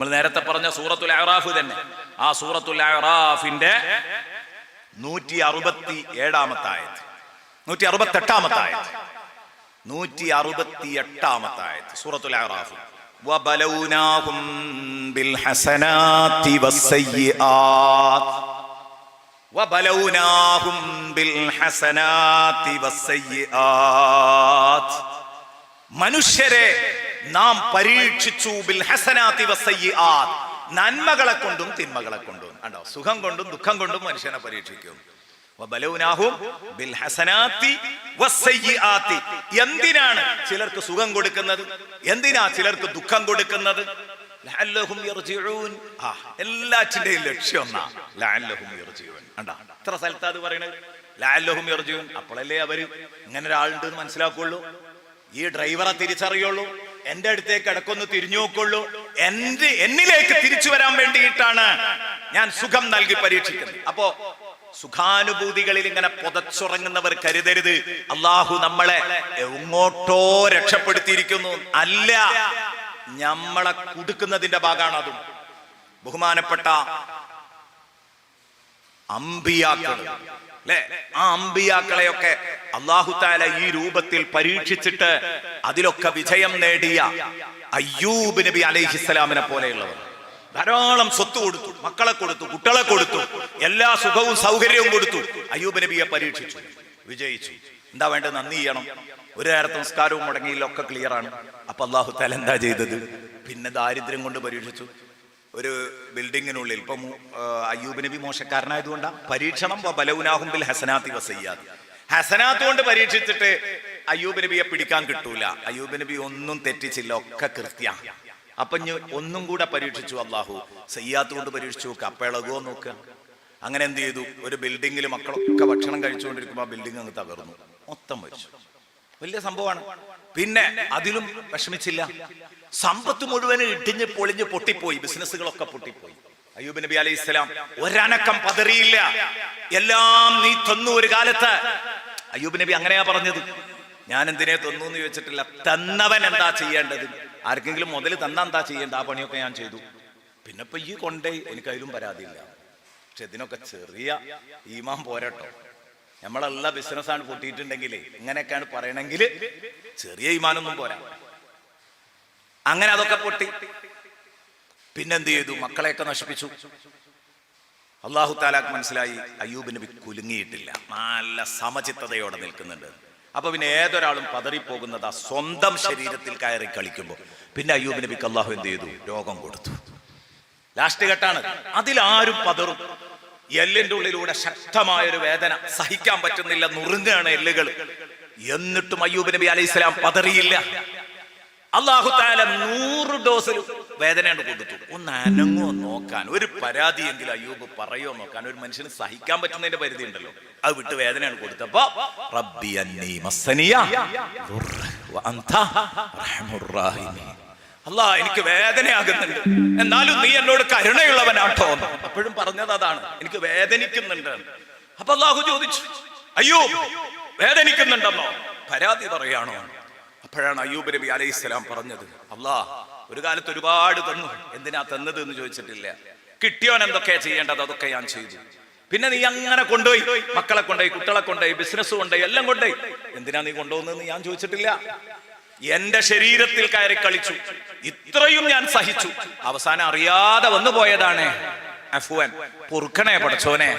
നമ്മൾ നേരത്തെ പറഞ്ഞ സൂറത്തുൽ അഅറാഫ് തന്നെ. ആ സൂറത്തുൽ അഅറാഫിന്റെ 168 ആയത്ത്, 168 ആയത്ത് സൂറത്തുൽ അഅറാഫ്. വബലൗനാഹും ബിൽ ഹസനാതി വസ്സയ്യിആത്ത്, വബലൗനാഹും ബിൽ ഹസനാതി വസ്സയ്യിആത്ത്. മനുഷ്യരെ നാം പരീക്ഷിച്ചു ബിൽ ഹസനാതി വസ്സയ്യിആത്ത്, നന്മകളെ കൊണ്ടും തിന്മകളെ കൊണ്ടും. കണ്ടോ, സുഖം കൊണ്ടും ദുഃഖം കൊണ്ടും മനുഷ്യനെ പരീക്ഷിക്കും. വബലൗനാഹും ബിൽ ഹസനാതി വസ്സയ്യിആത്തി. എന്തിനാണ് ചിലർക്ക് സുഖം കൊടുക്കുന്നത്, എന്തിനാ ചിലർക്ക് ദുഃഖം കൊടുക്കുന്നത്? ലഅല്ലഹും യർജിഊൻ. എല്ലാറ്റിന്റെയും ലക്ഷ്യം ഒന്നാ, ലഅല്ലഹും യർജിഊൻ. കണ്ടോ, എത്ര സ്ഥലത്താ അത് പറയുന്നത്, ലഅല്ലഹും യർജിഊൻ. അപ്പോഴല്ലേ അവര് ഇങ്ങനെ ഒരാളുണ്ട് എന്ന് മനസ്സിലാക്കുള്ളൂ, ഈ ഡ്രൈവറെ തിരിച്ചറിയുള്ളൂ, എന്റെ അടുത്തേക്ക് ഇടക്കൊന്ന് തിരിഞ്ഞു നോക്കുള്ളൂ, എന്നിലേക്ക് തിരിച്ചു വരാൻ വേണ്ടിയിട്ടാണ് ഞാൻ സുഖം നൽകി പരീക്ഷിക്കുന്നത്. അപ്പോ സുഖാനുഭൂതികളിൽ ഇങ്ങനെ പുതച്ചുറങ്ങുന്നവർ കരുതരുത് അള്ളാഹു നമ്മളെ എങ്ങോട്ടോ രക്ഷപ്പെടുത്തിയിരിക്കുന്നു. അല്ല, നമ്മളെ കുടുക്കുന്നതിന്റെ ഭാഗമാണ് അതും. ബഹുമാനപ്പെട്ട അമ്പിയാക്കൾ അല്ലെ, ആ അമ്പിയാക്കളെയൊക്കെ അല്ലാഹു തആല ഈ രൂപത്തിൽ പരീക്ഷിച്ചിട്ട് അതിലൊക്കെ വിജയം നേടിയ അയ്യൂബ് നബി അലൈഹിസ്സലാമിനെ പോലെയുള്ളവർ ധാരാളം സ്വത്ത് കൊടുത്തു, മക്കളെ കൊടുത്തു, കുട്ടികളെ കൊടുത്തു, എല്ലാ സുഖവും സൗകര്യവും കൊടുത്തു. അയ്യൂബ് നബിയെ പരീക്ഷിച്ചു, വിജയിച്ചു. എന്താ വേണ്ടത്? നന്ദി ചെയ്യണം. ഒരു നേരത്തെ സംസ്കാരവും മുടങ്ങിയില്ലൊക്കെ ക്ലിയർ ആണ്. അപ്പൊ അല്ലാഹു തആല എന്താ ചെയ്തത്? പിന്നെ ദാരിദ്ര്യം കൊണ്ട് പരീക്ഷിച്ചു. ഒരു ബിൽഡിങ്ങിനുള്ളിൽ, ഇപ്പൊ അയ്യൂബ് നബി മോശക്കാരനായതുകൊണ്ടാ പരീക്ഷണം. ബലൗനാഹും ബിൽ ഹസനാതി വസ്സയ്യിആത്ത്. ഹസനാത്ത് കൊണ്ട് പരീക്ഷിച്ചിട്ട് അയ്യൂബ് നബിയെ പിടിക്കാൻ കിട്ടൂല. അയ്യൂബ് നബി ഒന്നും തെറ്റിച്ചില്ല, ഒക്കെ കൃത്യ. അപ്പൊ ഒന്നും കൂടെ പരീക്ഷിച്ചു അള്ളാഹു, സയ്യാത്ത് കൊണ്ട് പരീക്ഷിച്ചു നോക്കുക, അപ്പൊ ഇളകുമോ നോക്കുക. അങ്ങനെ എന്ത് ചെയ്തു? ഒരു ബിൽഡിങ്ങിൽ മക്കളൊക്കെ ഭക്ഷണം കഴിച്ചുകൊണ്ടിരിക്കുമ്പോ ആ ബിൽഡിംഗ് അങ്ങ് തകർന്നു, മൊത്തം മരിച്ചു. വലിയ സംഭവമാണ്. പിന്നെ അതിലും വിഷമിച്ചില്ല, സമ്പത്ത് മുഴുവനും ഇടിഞ്ഞ് പൊളിഞ്ഞ് പൊട്ടിപ്പോയി, ബിസിനസ്സുകളൊക്കെ പൊട്ടിപ്പോയി. അയ്യൂബ് നബി അലൈഹിസ്സലാം ഒരനക്കം പതറിയില്ല. എല്ലാം നീ തന്നു ഒരു കാലത്ത്. അയ്യൂബ് നബി അങ്ങനെയാ പറഞ്ഞത്. ഞാൻ എന്തിനെ തന്നു എന്ന് ചോദിച്ചിട്ടില്ല, തന്നവൻ എന്താ ചെയ്യേണ്ടത്? ആർക്കെങ്കിലും മുതൽ തന്നാ എന്താ ചെയ്യേണ്ട? ആ പണിയൊക്കെ ഞാൻ ചെയ്തു. പിന്നെ ഇപ്പൊ ഈ കൊണ്ടേ എനിക്കതിലും പരാതിയില്ല. പക്ഷെ ഇതിനൊക്കെ ചെറിയ ഈമാൻ പോരട്ടോ. നമ്മളെല്ലാം ബിസിനസ്സാണ് പൊട്ടിയിട്ടുണ്ടെങ്കിൽ ഇങ്ങനെയൊക്കെയാണ് പറയണമെങ്കിൽ ചെറിയ ഈമാനൊന്നും പോരാ. അങ്ങനെ അതൊക്കെ പൊട്ടി. പിന്നെന്ത് ചെയ്തു? മക്കളെയൊക്കെ നശിപ്പിച്ചു. അല്ലാഹു തആലാക്ക് മനസ്സിലായി അയ്യൂബ് നബി കുലുങ്ങിയിട്ടില്ല, നല്ല സമചിത്തതയോടെ നിൽക്കുന്നുണ്ട്. അപ്പൊ പിന്നെ ഏതൊരാളും പതറിപ്പോകുന്നത് ആ സ്വന്തം ശരീരത്തിൽ കയറി കളിക്കുമ്പോൾ. പിന്നെ അയ്യൂബ് നബിക്ക് അല്ലാഹു എന്ത് ചെയ്തു? രോഗം കൊടുത്തു. ലാസ്റ്റ് ഘട്ടാണ്. അതിലാരും പതറും. എല്ലിന്റെ ഉള്ളിലൂടെ ശക്തമായൊരു വേദന, സഹിക്കാൻ പറ്റുന്നില്ല, നുറുങ്ങാണ് എല്ലുകൾ. എന്നിട്ടും അയ്യൂബ് നബി അലൈഹിസ്സലാം പതറിയില്ല. അല്ലാഹു തആല 100 ഡോസ് വേദനയാണ് കൊടുത്തു. ഒന്ന് അനങ്ങോ നോക്കാൻ, ഒരു പരാതിയെങ്കിലും അയ്യൂബ് പറയോ നോക്കാൻ ഒരു മനുഷ്യന് സഹിക്കാൻ പറ്റുന്നതിന്റെ പരിധി ഉണ്ടല്ലോ. അത് വിട്ട് വേദനയാണ് കൊടുത്തപ്പോ റബ്ബി അന്നി മസ്സനിയ വ അൻത അർഹമുർ റഹീമീൻ. അല്ലാഹ്, എനിക്ക് വേദനയാകുന്നുണ്ട്, എന്നാലും നീ എന്നോട് കരുണയുള്ളവനാട്ടോ. അപ്പോഴും പറഞ്ഞത് അതാണ്, എനിക്ക് വേദനിക്കുന്നുണ്ട്. അപ്പൊ അല്ലാഹു ചോദിച്ചു, അയ്യൂബ് വേദനിക്കുന്നുണ്ടെന്നോ? പരാതി പറയാണോ? അപ്പോഴാണ് അയ്യൂബ് നബി അലൈഹിസ്സലാം പറഞ്ഞത്, അല്ലാഹ് ഒരു കാലത്ത് ഒരുപാട് തന്നു, എന്തിനാ തന്നത് എന്ന് ചോദിച്ചിട്ടില്ല. കിട്ടിയോൻ എന്തൊക്കെയാ ചെയ്യേണ്ടത് അതൊക്കെ ഞാൻ ചെയ്തു. പിന്നെ നീ അങ്ങനെ കൊണ്ടുപോയി, മക്കളെ കൊണ്ടുപോയി, കുട്ടികളെ കൊണ്ടുപോയി, ബിസിനസ് കൊണ്ടുപോയി, എല്ലാം കൊണ്ടുപോയി. എന്തിനാ നീ കൊണ്ടുപോകുന്നതെന്ന് ഞാൻ ചോദിച്ചിട്ടില്ല. എന്റെ ശരീരത്തിൽ കയറി കളിച്ചു, ഇത്രയും ഞാൻ സഹിച്ചു. അവസാനം അറിയാതെ വന്നു പോയതാണ്. അഫ്വാൻ, പൊറുക്കണേ പടച്ചോനെ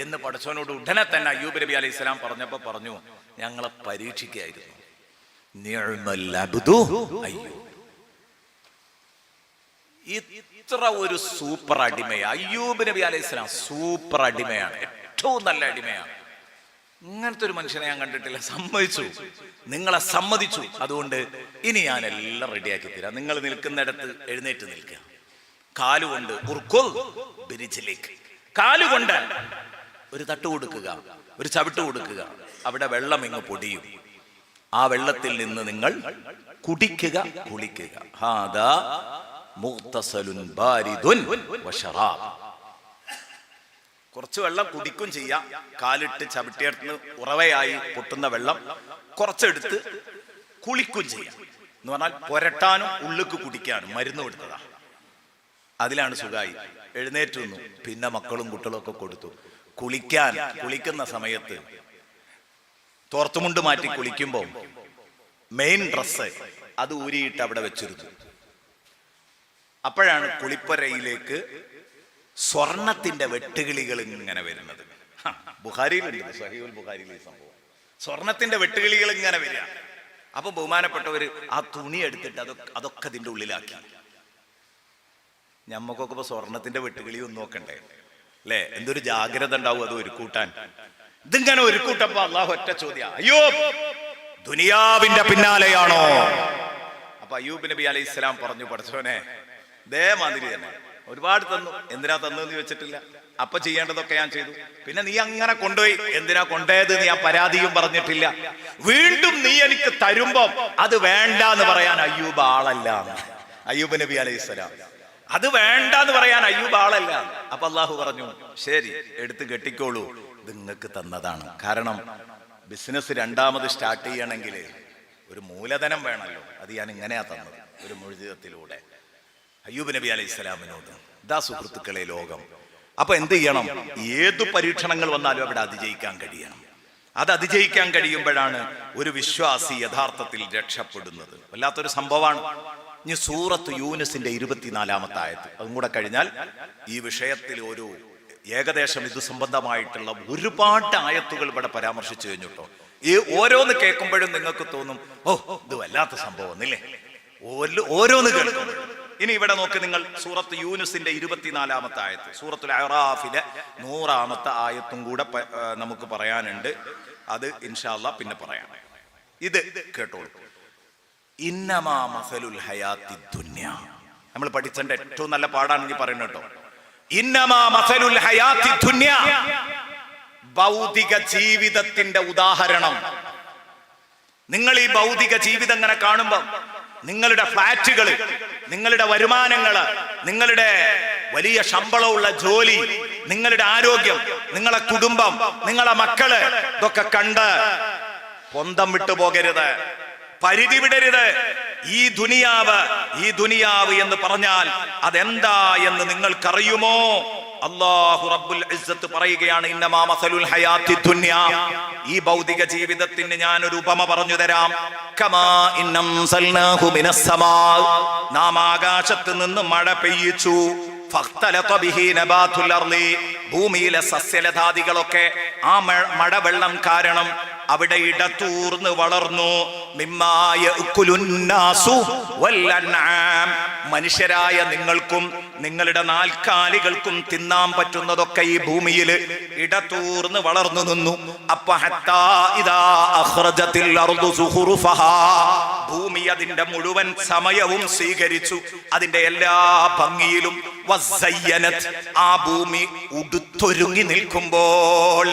എന്ന് പടച്ചോനോട് ഉടനെ തന്നെ അയ്യൂബ് നബി അലൈഹിസ്സലാം പറഞ്ഞപ്പോ പറഞ്ഞു, ഞങ്ങളെ പരീക്ഷിക്കുകയായിരുന്നു. ഇത്ര ഒരു സൂപ്പർ അടിമയാണ് അയ്യൂബ് നബി അലൈഹിസ്സലാം. സൂപ്പർ അടിമയാണ്, ഏറ്റവും നല്ല അടിമയാണ്. ഇങ്ങനത്തെ ഒരു മനുഷ്യനെ ഞാൻ കണ്ടിട്ടില്ല. സമ്മതിച്ചു, നിങ്ങളെ സമ്മതിച്ചു. അതുകൊണ്ട് ഇനി ഞാൻ എല്ലാം റെഡിയാക്കി തരാം. നിങ്ങൾ നിൽക്കുന്നിടത്ത് എഴുന്നേറ്റ് നിൽക്കുക. കാലുകൊണ്ട് കാലുകൊണ്ട് ഒരു തട്ട് കൊടുക്കുക, ഒരു ചവിട്ട് കൊടുക്കുക. അവിടെ വെള്ളം ഇങ്ങ് പൊടിയും. ആ വെള്ളത്തിൽ നിന്ന് നിങ്ങൾ കുടിക്കുക, കുളിക്കുക. ഹാദാ മുഗ്തസലുൻ ബാരിദുൻ വശറാബ്. കുറച്ച് വെള്ളം കുടിക്കും ചെയ്യാം. കാലിട്ട് ചവിട്ടിയെടുത്ത് ഉറവയായി പൊട്ടുന്ന വെള്ളം കുറച്ചെടുത്ത് കുളിക്കും ചെയ്യാം. എന്ന് പറഞ്ഞാൽ പുരട്ടാനും ഉള്ളിക്ക് കുടിക്കാനും മരുന്ന് കൊടുത്തതാ. അതിലാണ് സുഖമായി. എഴുന്നേറ്റ് നിന്നു. പിന്നെ മക്കളും കുട്ടികളും ഒക്കെ കൊടുത്തു. കുളിക്കുന്ന സമയത്ത് തോർത്തുമുണ്ട് മാറ്റി കുളിക്കുമ്പോൾ മെയിൻ ഡ്രസ്സ് അത് ഊരിയിട്ട് അവിടെ വെച്ചിരുന്നു. അപ്പോഴാണ് കുളിപ്പരയിലേക്ക് സ്വർണത്തിന്റെ വെട്ടുകിളികൾ ഇങ്ങനെ വരുന്നത്. ബുഖാരിയിലുണ്ട്, സഹീഹുൽ ബുഖാരിയിൽ ഈ സംഭവം. സ്വർണത്തിന്റെ വെട്ടുകിളികൾ ഇങ്ങനെ വരിക. അപ്പൊ ബഹുമാനപ്പെട്ടവര് ആ തുണി എടുത്തിട്ട് അതൊക്കെ അതിന്റെ ഉള്ളിലാക്കി. ഞമ്മക്കൊക്കെ ഇപ്പൊ സ്വർണത്തിന്റെ വെട്ടുകിളി ഒന്ന് നോക്കണ്ടേ അല്ലെ? എന്തൊരു ജാഗ്രത ഉണ്ടാവും അത് ഒരു കൂട്ടാൻ. ഇതിങ്ങനെ ഒരു കൂട്ടപ്പോ അള്ളാഹു ഒറ്റ ചോദ്യം, അയ്യോ ദുനിയാവിന്റെ പിന്നാലെയാണോ? അപ്പൊ അയ്യൂബ് നബി അലൈഹി സ്വലാം പറഞ്ഞു, പഠിച്ചോനെ ദേമാതിരി തന്നെ ഒരുപാട് തന്നു, എന്തിനാ തന്നെന്ന് ചോദിച്ചിട്ടില്ല. അപ്പൊ ചെയ്യേണ്ടതൊക്കെ ഞാൻ ചെയ്തു. പിന്നെ നീ അങ്ങനെ കൊണ്ടുപോയി, എന്തിനാ കൊണ്ടുപോയത് നീ ആ പരാതിയും പറഞ്ഞിട്ടില്ല. വീണ്ടും നീ എനിക്ക് തരുമ്പോ അത് വേണ്ട എന്ന് പറയാൻ അയ്യൂബ് ആളല്ല. അയ്യൂബ് നബി അലൈഹി സ്വലാം അത് വേണ്ട എന്ന് പറയാൻ അയ്യൂബ് ആളല്ല. അപ്പൊ അള്ളാഹു പറഞ്ഞു, ശരി എടുത്ത് കെട്ടിക്കോളൂ, ഇത് നിങ്ങൾക്ക് തന്നതാണ്. കാരണം ബിസിനസ് രണ്ടാമത് സ്റ്റാർട്ട് ചെയ്യണമെങ്കിൽ ഒരു മൂലധനം വേണമല്ലോ. അത് ഞാൻ ഇങ്ങനെയാ തന്നത്, ഒരു മുഴുജിതത്തിലൂടെ അയ്യൂബ് നബി അലൈഹി സ്വലാമിനോട്. ഇതാ സുഹൃത്തുക്കളെ ലോകം. അപ്പൊ എന്ത് ചെയ്യണം? ഏതു പരീക്ഷണങ്ങൾ വന്നാലും അവിടെ അതിജയിക്കാൻ കഴിയണം. അത് അതിജയിക്കാൻ കഴിയുമ്പോഴാണ് ഒരു വിശ്വാസി യഥാർത്ഥത്തിൽ രക്ഷപ്പെടുന്നത്. വല്ലാത്തൊരു സംഭവമാണ്. ഇനി സൂറത്ത് യൂനുസിന്റെ 24-ാമത്തെ ആയത്ത്, അതും കൂടെ കഴിഞ്ഞാൽ ഈ വിഷയത്തിൽ ഒരു ഏകദേശം ഇത് സംബന്ധമായിട്ടുള്ള ഒരുപാട് ആയത്തുകൾ ഇവിടെ പരാമർശിച്ചു കഴിഞ്ഞിട്ടോ. ഈ ഓരോന്ന് കേൾക്കുമ്പോഴും നിങ്ങൾക്ക് തോന്നും, ഓ ഇത് വല്ലാത്ത സംഭവം എന്നില്ലേ, ഓരോന്ന് കേൾക്കുമ്പോഴും. ഇനി ഇവിടെ നോക്ക് നിങ്ങൾ, സൂറത്ത് യൂനുസിന്റെ 24-ാമത്തെ ആയത്ത്, സൂറത്തുൽ അറാഫിലെ 100-ാമത്തെ ആയത്തും കൂടെ നമുക്ക് പറയാനുണ്ട്. അത് ഇൻഷാ അല്ലാഹ് പിന്നെ പറയാം. ഇത് കേട്ടോളൂ. ഇന്നമാ മസലുൽ ഹയാത്തി ദുനിയ. നമ്മൾ പഠിച്ചതിന്റെ ഏറ്റവും നല്ല പാടാണെന്ന് പറയുന്നത് കേട്ടോ. ഇന്നമാ മസലുൽ ഹയാത്തി ദുനിയ, ഭൗതിക ജീവിതത്തിന്റെ ഉദാഹരണം. നിങ്ങൾ ഈ ഭൗതിക ജീവിതം ഇങ്ങനെ കാണുമ്പോൾ നിങ്ങളുടെ ഫ്ലാറ്റുകള്, നിങ്ങളുടെ വരുമാനങ്ങള്, നിങ്ങളുടെ വലിയ ശമ്പളമുള്ള ജോലി, നിങ്ങളുടെ ആരോഗ്യം, നിങ്ങളെ കുടുംബം, നിങ്ങളെ മക്കള്, ഇതൊക്കെ കണ്ട് പൊന്തം വിട്ടു പോകരുത്, പരിധി വിടരുത്. ഈ ദുനിയാവ് എന്ന് പറഞ്ഞാൽ അതെന്താ എന്ന് നിങ്ങൾക്കറിയുമോ? അല്ലാഹു റബ്ബുൽ ഇസ്സത്ത് പറയുകയാണ്, ഇന്നമാ മസലുൽ ഹയാത്തി ദുനിയ, ഈ ഭൗതിക ജീവിതത്തിന് ഞാൻ ഒരു ഉപമ പറഞ്ഞു തരാം. കമാ ഇന്നംസൽനാഹു മിനസ് സമാ, നാം ആകാശത്ത് നിന്ന് മഴ പെയ്യിച്ചു. ഫഖ്തലത ബിഹി നബാതുൽ അർളി, ഭൂമിയിലെ സസ്യലതാദികളൊക്കെ ആ മഴവെള്ളം കാരണം അവിടെ ഇടതൂർന്ന് വളർന്നു. മിമ്മായ യഅ്കുലുന്നാസു വൽ അൻആം, മനുഷ്യരായ നിങ്ങൾക്കും നിങ്ങളുടെ നാൽക്കാലികൾക്കും തിന്നാൻ പറ്റുന്നതൊക്കെ ഈ ഭൂമിയിൽ ഇടതൂർന്ന് വളർന്നു നിന്നു. അപ്പ ഹത്താ ഇദാ അഖ്റജത്തിൽ അർദു സുഖുറുഫഹാ, ഭൂമി അതിന്റെ മുഴുവൻ സമയവും സ്വീകരിച്ചു, അതിന്റെ എല്ലാ ഭംഗിയിലും. വസയ്യനത്, ആ ഭൂമി ഉടുത്തൊരുങ്ങി നിൽക്കുമ്പോൾ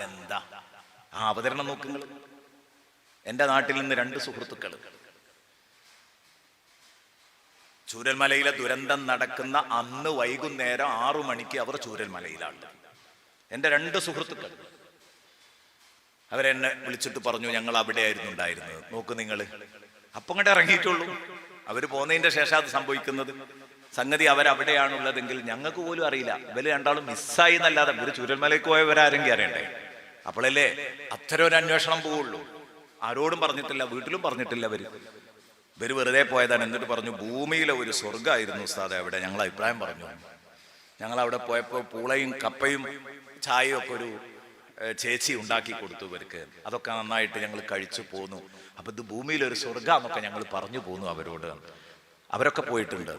എന്താ ആ അവതരണം നോക്കുങ്ങൾ. എന്റെ നാട്ടിൽ നിന്ന് 2 സുഹൃത്തുക്കൾ ചൂരൽമലയിലെ ദുരന്തം നടക്കുന്ന അന്ന് വൈകുന്നേരം 6 മണിക്ക് അവർ ചൂരൽമലയിലാണ്. എന്റെ 2 സുഹൃത്തുക്കൾ അവരെന്നെ വിളിച്ചിട്ട് പറഞ്ഞു, ഞങ്ങൾ അവിടെ ആയിരുന്നു ഉണ്ടായിരുന്നത്. നോക്ക് നിങ്ങൾ, അപ്പം കണ്ട് ഇറങ്ങിയിട്ടുള്ളൂ. അവര് പോകുന്നതിന്റെ ശേഷം അത് സംഭവിക്കുന്നത്. സംഗതി അവരവിടെയാണുള്ളതെങ്കിൽ ഞങ്ങൾക്ക് പോലും അറിയില്ല. ഇവര് രണ്ടാളും മിസ്സായി എന്നല്ലാതെ ഇവര് ചൂരൽമലയ്ക്ക് പോയവരാരെങ്കിൽ അറിയണ്ടേ? അപ്പോഴല്ലേ അത്തരം ഒരു അന്വേഷണം പോവുള്ളൂ. ആരോടും പറഞ്ഞിട്ടില്ല, വീട്ടിലും പറഞ്ഞിട്ടില്ല. ഇവര് വെറുതെ പോയതാണ്. എന്നിട്ട് പറഞ്ഞു, ഭൂമിയിലെ ഒരു സ്വർഗ്ഗമായിരുന്നു ഉസ്താദെ അവിടെ. ഞങ്ങൾ അഭിപ്രായം പറഞ്ഞു. ഞങ്ങൾ അവിടെ പോയപ്പോൾ പൂളയും കപ്പയും ചായയും ഒക്കെ ഒരു ചേച്ചി ഉണ്ടാക്കി കൊടുത്തു ഇവർക്ക്. അതൊക്കെ നന്നായിട്ട് ഞങ്ങൾ കഴിച്ചു പോന്നു. അപ്പൊ ഇത് ഭൂമിയിലൊരു സ്വർഗ്ഗാന്നൊക്കെ ഞങ്ങൾ പറഞ്ഞു പോന്നു അവരോട്. അവരൊക്കെ പോയിട്ടുണ്ട്,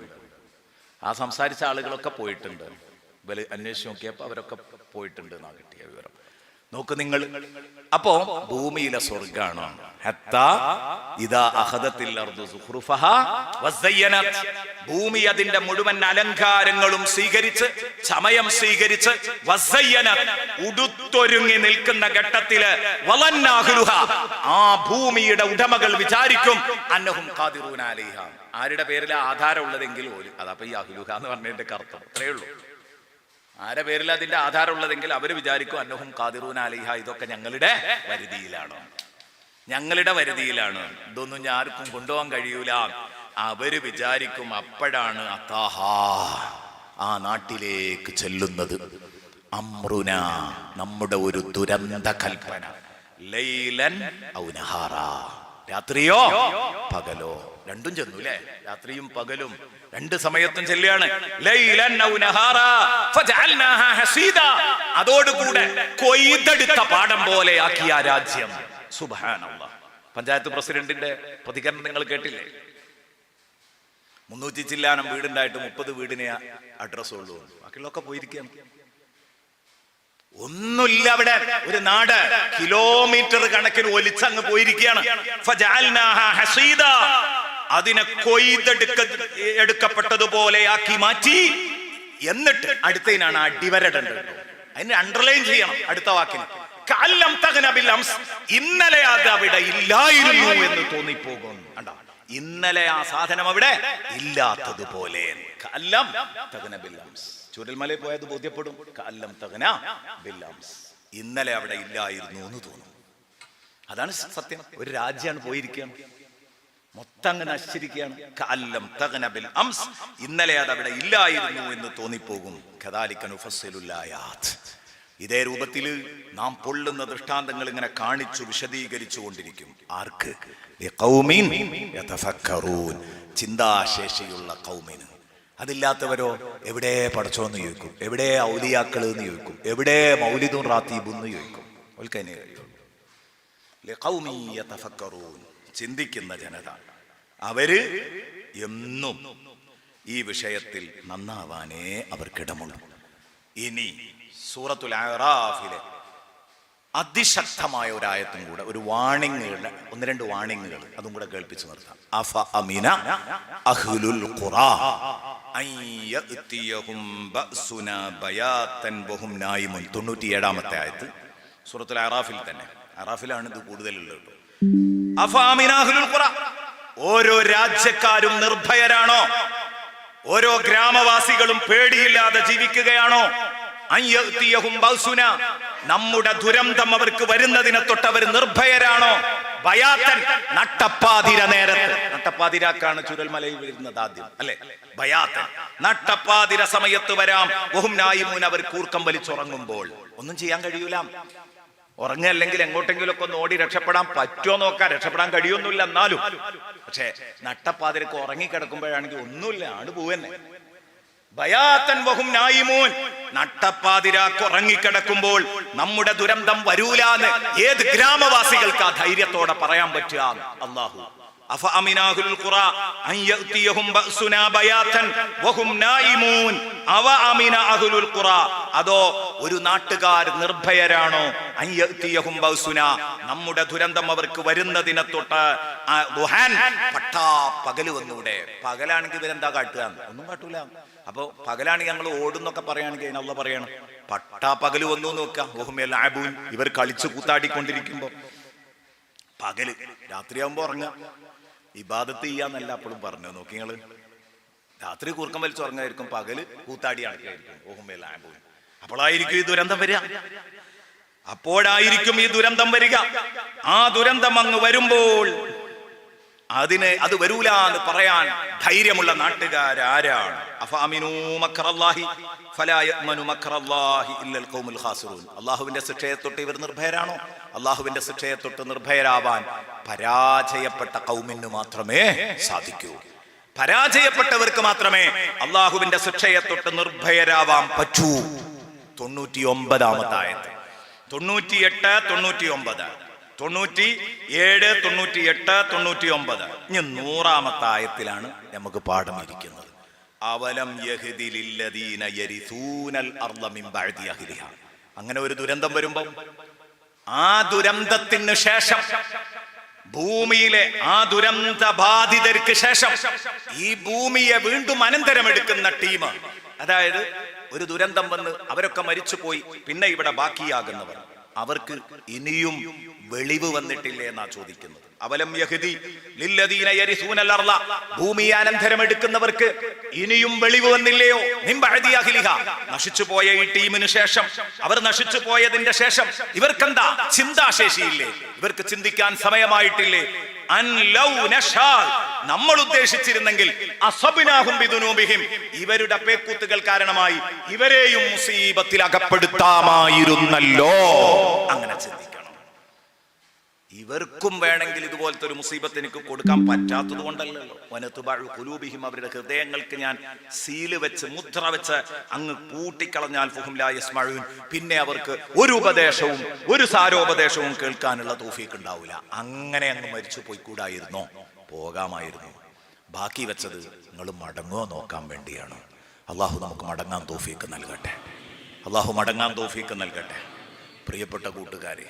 ആ സംസാരിച്ച ആളുകളൊക്കെ പോയിട്ടുണ്ട്. ഇവര് അന്വേഷിച്ച് നോക്കിയപ്പോ അവരൊക്കെ പോയിട്ടുണ്ട് എന്നാ കിട്ടിയ വിവരം. നോക്ക് നിങ്ങൾ, അപ്പോ ഭൂമിയിലെ സ്വർഗ്ഗാണ്. ഭൂമി അതിന്റെ മുഴുവൻ അലങ്കാരങ്ങളും സ്വീകരിച്ച്, സമയം സ്വീകരിച്ച്, ഉടുത്തൊരുങ്ങി നിൽക്കുന്ന ഘട്ടത്തില് ആ ഭൂമിയുടെ ഉടമകൾ വിചാരിക്കും, അന്നഹും ഖാദിറൂന അലൈഹ, ആരുടെ പേരിൽ ആധാരം ഉള്ളതെങ്കിൽ പോലും. അതപ്പൊ ഈ അഹ്ലുഹ എന്ന് പറഞ്ഞതിന്റെ അർത്ഥം അത്രയേ ഉള്ളൂ. ആരുടെ പേരിൽ അതിന്റെ ആധാരം ഉള്ളതെങ്കിൽ അവര് വിചാരിക്കും അന്നഹും ഖാദിറൂന അലൈഹ, ഇതൊക്കെ ഞങ്ങളുടെ വരുതിയിലാണ്, ഞങ്ങളുടെ വരുതിയിലാണ്, ഇതൊന്നും ആർക്കും കൊണ്ടുപോകാൻ കഴിയൂല. അവര് വിചാരിക്കും അപ്പോഴാണ് അത്താഹാ ആ നാട്ടിലേക്ക് ചെല്ലുന്നത് അമ്രുന നമ്മുടെ ഒരു ദുരന്ത കൽപ്പന, ലൈലൻ ഔ നഹാറ രാത്രിയോ പകലോ, രണ്ടും ചെന്നു അല്ലേ? രാത്രിയും പകലും രണ്ട് സമയത്തും ചെല്ലുകയാണ്. ലൈലൻ ഔ നഹാറ ഫജഅൽനാഹാ ഹസീദ, അതോടുകൂടെ കൊയ്തെടുത്ത പാടം പോലെ ആക്കിയ രാജ്യം. സുബ്ഹാനല്ലാഹ്. പഞ്ചായത്ത് പ്രസിഡന്റിന്റെ പ്രതികരണം നിങ്ങൾ കേട്ടില്ലേ? 300 ചില്ലാനം വീടുണ്ടായിട്ട് 30 വീടിനെ അഡ്രസ് ഉള്ളൂ, ബാക്കിയുള്ളൊക്കെ പോയിരിക്കുകയാണ്. ഒന്നുമില്ല അവിടെ. ഒരു നാട് കിലോമീറ്റർ കണക്കിന് ഒലിച്ചങ്ങ് പോയിരിക്കുകയാണ്. ഫജഅൽനാഹാ ഹസീദ, അതിനെ എടുക്കപ്പെട്ടതുപോലെ ആക്കി മാറ്റി. എന്നിട്ട് അടുത്തതിനാണ് അടിവരടേണ്ടത്. അതിന് അണ്ടർലൈൻ ചെയ്യണം അടുത്ത വാക്കിന്. കഅല്ലം തഗ്ന ബിൽ അംസ്, ഇന്നലെ അത് അവിടെ ഇല്ലായിരുന്നു എന്ന് തോന്നിപ്പോകും. കണ്ടോ, ഇന്നലെ ആ സാധനം അവിടെ ഇല്ലാത്തതുപോലെ. കഅല്ലം തഗ്ന ബിൽ അംസ്, ചൂരൽമലയിൽ പോയത് ബോധ്യപ്പെടും. കഅല്ലം തഗ്ന ബിൽ അംസ്, ഇന്നലെ അവിടെ ഇല്ലായിരുന്നു എന്ന് തോന്നും. അതാണ് സത്യം. ഒരു രാജ്യമാണ് പോയിരിക്കുകയാണ്, മൊത്തം അങ്ങ് നശിച്ചിരിക്കുകയാണ്. കഅല്ലം തഗ്ന ബിൽ അംസ്, ഇന്നലെ അത് അവിടെ ഇല്ലായിരുന്നു എന്ന് തോന്നിപ്പോകും. കദാലിക നുഫസ്സിലുൽ ആയാത്ത്, ഇതേ രൂപത്തിൽ നാം പൊള്ളുന്ന ദൃഷ്ടാന്തങ്ങൾ ഇങ്ങനെ കാണിച്ചു വിശദീകരിച്ചു കൊണ്ടിരിക്കും. ആർക്ക്? ലിഖൗമിൻ യതഫക്കറൂൻ, ചിന്താശേഷിയുള്ള ഖൗമിന്. അതില്ലാത്തവരോ എവിടെ പടച്ചോന്ന് ചോദിക്കും, എവിടെ ഔലിയാക്കൾ എന്ന് ചോദിക്കും, എവിടെ മൗലിദുൻ റാത്തീബും എന്ന് ചോദിക്കും. ഓൽക്കതിനെ കഴിയുള്ളൂ. ലിഖൗമിൻ യതഫക്കറൂൻ, ചിന്തിക്കുന്ന ജനത. അവര് എന്നും ഈ വിഷയത്തിൽ നന്നാവാനേ അവർക്കിടമുള്ളൂ. ഇനി സൂറത്തുൽ അറാഫിലെ അതിശക്തമായ ഒരു ആയത്തും കൂടെ, ഒരു വാണിങ്ങുകളുടെ 1-2 വാണിങ്ങുകൾ അതും കൂടെ കേൾപ്പിച്ചു നിർത്താം. അഫ അമിന അഹ്ലുൽ ഖുറാ അൻ യഅതിയഹും ബഅസുനാ ബയാതൻ വഹും നായിമുൻ. 97-ാമത്തെ ആയത്ത് സൂറത്തുൽ അറാഫിൽ തന്നെ. അറാഫിലാണ് ഇത് കൂടുതലുള്ളത്. അഫ അമിന അഹ്ലുൽ ഖുറാ, ഓരോ രാജ്യക്കാരും നിർഭയരാണോ? ഓരോ ഗ്രാമവാസികളും പേടിയില്ലാതെ ജീവിക്കുകയാണോ? നമ്മുടെ ദുരന്തം അവർക്ക് വരുന്നതിനെ തൊട്ട് അവർ നിർഭയരാണോ? ബയാത്തൻ, നട്ടപ്പാതിര നേരത്ത്. നട്ടപ്പാതിരാക്കാണ് ചുരൽമലയിൽ വരുന്നത് ആദ്യം അല്ലെ? ബയാത്തൻ, നട്ടപ്പാതിര സമയത്ത് വരാം. വഹും നായിമൂൻ, അവർ കൂർക്കം വലിച്ചുറങ്ങുമ്പോൾ. ഒന്നും ചെയ്യാൻ കഴിയൂല. ഉറങ്ങല്ലെങ്കിൽ എങ്ങോട്ടെങ്കിലും ഒക്കെ ഒന്ന് ഓടി രക്ഷപ്പെടാൻ പറ്റുമോ നോക്കാൻ. രക്ഷപ്പെടാൻ കഴിയൊന്നുമില്ല എന്നാലും. പക്ഷെ നട്ടപ്പാതിരക്ക് ഉറങ്ങിക്കിടക്കുമ്പോഴാണെങ്കിൽ ഒന്നുമില്ല, ആട് പോവന്നെ. ബയാത്തൻ വഹും നായിമൂൻ, നട്ടപ്പാതിരാക്ക് ഉറങ്ങിക്കിടക്കുമ്പോൾ നമ്മുടെ ദുരന്തം വരൂലാന്ന് ഏത് ഗ്രാമവാസികൾക്ക് ആ ധൈര്യത്തോടെ പറയാൻ പറ്റുക? അല്ലാഹു. അഫ അമിനാഹുൽ ഖുറാ അൻ യഅതിയഹും ബഅസുനാ ബയാതൻ വഹും നായിമൂൻ. അവ അമിന അഹ്ലുൽ ഖുറാ, അതോ ഒരു നാട്ടുകാർ നിർഭയരാണോ? അൻ യഅതിയഹും ബഅസുനാ, നമ്മുടെ ദുരന്തം അവർക്ക് വരുന്നതിനെ തൊട്ട് ദുഹാൻ, പട്ടാ പകല് വന്നൂടെ. പകലാണെങ്കിൽ ഇവരെന്താ കാട്ടുക? ഒന്നും കാട്ടൂല. അപ്പൊ പകലാണെങ്കിൽ ഞങ്ങൾ ഓടുന്നൊക്കെ പറയുകയാണെങ്കിൽ അല്ലാഹു പറയണം പട്ടാ പകല് വന്നു നോക്കാം. ഇവർ കളിച്ചു കൂത്താടിക്കൊണ്ടിരിക്കുമ്പോ പകല്, രാത്രിയാകുമ്പോ ഉറങ്ങാം, ഇബാദത്ത് ചെയ്യാന്നല്ല അപ്പോഴും പറഞ്ഞു. നോക്കി നിങ്ങള്, രാത്രി കൂർക്കം വലിച്ച് ഉറങ്ങായിരിക്കും, പകല് കൂത്താടി അടക്കായിരിക്കും. അപ്പോഴായിരിക്കും ഈ ദുരന്തം വരിക. അപ്പോഴായിരിക്കും ഈ ദുരന്തം വരിക. ആ ദുരന്തം അങ്ങ് വരുമ്പോൾ അത് വരൂല എന്ന് പറയാൻ ധൈര്യമുള്ള നാട്ടുകാരാരാണ്? അള്ളാഹുവിന്റെ ശിക്ഷയെ തൊട്ട് ഇവർ നിർഭയരാണോ? അള്ളാഹുവിന്റെ ശിക്ഷയെ തൊട്ട് നിർഭയരാവാൻ പരാജയപ്പെട്ട ഖൗമിന് മാത്രമേ സാധിക്കൂ. പരാജയപ്പെട്ടവർക്ക് മാത്രമേ അള്ളാഹുവിന്റെ ശിക്ഷയെ തൊട്ട് നിർഭയരാവാൻ പറ്റൂ. 99-ാമത്തെ ആയത്ത്, 98, 99, 97, 98, 99. ഇനി 100-ാമത്തെ ആയത്തിലാണ് നമുക്ക് പാഠം ഇരിക്കുന്നത്. അവലം യഹ്ദി ലില്ലദീന യരിസൂനൽ അർള മിൻ ബഅദി അഹ്ലിഹാ. അങ്ങനെ ഒരു ദുരന്തം വരുമ്പോൾ ആ ദുരന്തത്തിന് ശേഷം, ഭൂമിയിലെ ആ ദുരന്ത ബാധിതർക്ക് ശേഷം ഈ ഭൂമിയെ വീണ്ടും അനന്തരമെടുക്കുന്ന ടീം, അതായത് ഒരു ദുരന്തം വന്ന് അവരൊക്കെ മരിച്ചുപോയി, പിന്നെ ഇവിടെ ബാക്കിയാകുന്നവർ, അവർക്ക് ഇനിയും വെളിവ് വന്നിട്ടില്ലേ എന്നാ ചോദിക്കുന്നത്. അവലം യഹ്ദി ലില്ലദീന യരിസൂനൽ അർള, ഭൂമിയെ അനന്തരമെടുക്കുന്നവർക്ക് ഇനിയും വെളിവ് വന്നില്ലയോ? മിൻ ബഅദി അഹ്ലിഹാ, നശിച്ചുപോയ ഈ ടീമിന് ശേഷം, അവർ നശിച്ചു പോയതിന്റെ ശേഷം ഇവർക്കെന്താ ചിന്താശേഷിയില്ലേ? ഇവർക്ക് ചിന്തിക്കാൻ സമയമായിട്ടില്ലേ? അൻ ലൗ നശാ, നമ്മൾ ഉദ്ദേശിച്ചിരുന്നെങ്കിൽ അസ്വബ്നാഹും ബിദുനൂബിഹിം, ഇവരുടെ പേക്കൂത്തുകൾ കാരണമായി ഇവരെയും മുസീബത്തിൽ അകപ്പെടുത്താമായിരുന്നല്ലോ. അങ്ങനെ ചിന്തിക്കണം. ഇവർക്കും വേണമെങ്കിൽ ഇതുപോലത്തെ ഒരു മുസീബത്ത് എനിക്ക് കൊടുക്കാൻ പറ്റാത്തത് കൊണ്ടല്ലല്ലോ. വനതുബഉ ഖുലൂബിഹിം, അവരുടെ ഹൃദയങ്ങൾക്ക് ഞാൻ സീല് വെച്ച് മുദ്ര വെച്ച് അങ്ങ് പൂട്ടിക്കളഞ്ഞാൽ ഫഹും ലാ യസ്മഊൻ, പിന്നെ അവർക്ക് ഒരു ഉപദേശവും ഒരു സാരോപദേശവും കേൾക്കാനുള്ള തൗഫീഖ് ഉണ്ടാവില്ല. അങ്ങനെ അങ്ങ് മരിച്ചു പോയിക്കൂടായിരുന്നോ? പോകാമായിരുന്നു. ബാക്കി വെച്ചത് നിങ്ങൾ മടങ്ങുമോ നോക്കാൻ വേണ്ടിയാണ്. അള്ളാഹു നമുക്ക് മടങ്ങാൻ തൗഫീഖ് നൽകട്ടെ. അള്ളാഹു മടങ്ങാൻ തൗഫീഖ് നൽകട്ടെ. പ്രിയപ്പെട്ട കൂട്ടുകാരെ,